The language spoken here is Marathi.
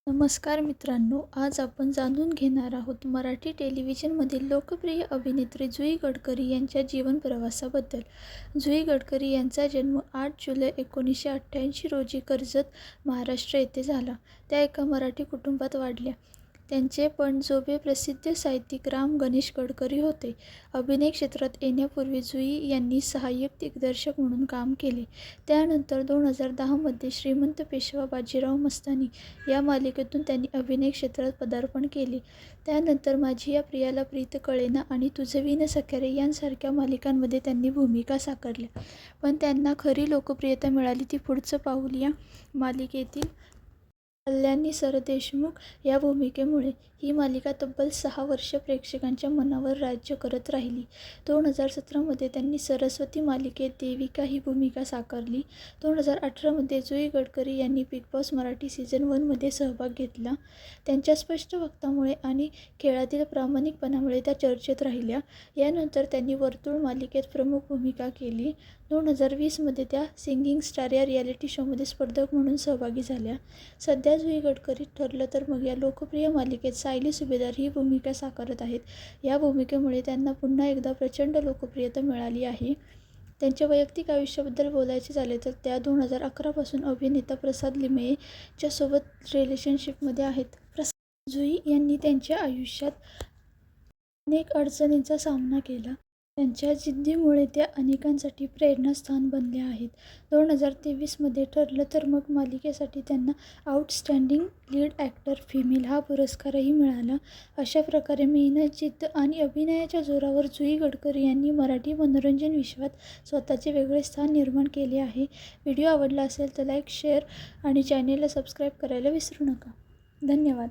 नमस्कार मित्रांनो, आज आपण जाणून घेणार आहोत मराठी टेलिव्हिजनमधील लोकप्रिय अभिनेत्री जुई गडकरी यांच्या जीवन प्रवासाबद्दल. जुई गडकरी यांचा जन्म 8 जुलै 1988 रोजी कर्जत, महाराष्ट्र येथे झाला. त्या एका मराठी कुटुंबात वाढल्या. त्यांचे पणजोबे प्रसिद्ध साहित्यिक राम गणेश गडकरी होते. अभिनय क्षेत्रात येण्यापूर्वी जुई यांनी सहाय्यक दिग्दर्शक म्हणून काम केले. त्यानंतर 2010 मध्ये श्रीमंत पेशवा बाजीराव मस्तानी या मालिकेतून त्यांनी अभिनय क्षेत्रात पदार्पण केले. त्यानंतर माझी या प्रियाला प्रीत कळेना आणि तुझं विण सख्यारे यांसारख्या मालिकांमध्ये त्यांनी भूमिका साकारल्या. पण त्यांना खरी लोकप्रियता मिळाली ती पुढचं पाऊल या मालिकेतील कल्याणी सरदेशमुख या भूमिकेमुळे. ही मालिका तब्बल 6 वर्षे प्रेक्षकांच्या मनावर राज्य करत राहिली. 2017 मध्ये त्यांनी सरस्वती मालिकेत देविका ही भूमिका साकारली. 2018 मध्ये जुई गडकरी यांनी बिग बॉस मराठी सीझन 1 मध्ये सहभाग घेतला. त्यांच्या स्पष्ट वक्तामुळे आणि खेळातील प्रामाणिकपणामुळे त्या चर्चेत राहिल्या. यानंतर त्यांनी वर्तुळ मालिकेत प्रमुख भूमिका केली. 2020 मध्ये त्या सिंगिंग स्टार या रियालिटी शोमध्ये स्पर्धक म्हणून सहभागी झाल्या. सध्या जुई गडकरी ठरलं तर मग या लोकप्रिय मालिकेत सायली सुभेदार ही भूमिका साकारत आहेत. या भूमिकेमुळे त्यांना पुन्हा एकदा प्रचंड लोकप्रियता मिळाली आहे. त्यांच्या वैयक्तिक आयुष्याबद्दल बोलायचे झाले तर त्या 2011 पासून अभिनेता प्रसाद लिमये च्या सोबत रिलेशनशिपमध्ये आहेत. जुई यांनी त्यांच्या आयुष्यात अनेक अडचणींचा सामना केला. त्यांच्या जिद्दीमुळे त्या अनेकांसाठी प्रेरणास्थान बनल्या आहेत. 2023 मध्ये ठरलं तर मग मालिकेसाठी त्यांना आउटस्टँडिंग लीड ॲक्टर फिमेल हा पुरस्कारही मिळाला. अशा प्रकारे मेहनत, जिद्द आणि अभिनयाच्या जोरावर जुई गडकरी यांनी मराठी मनोरंजन विश्वात स्वतःचे वेगळे स्थान निर्माण केले आहे. व्हिडिओ आवडला असेल तर लाईक, शेअर आणि चॅनेलला सबस्क्राईब करायला विसरू नका. धन्यवाद.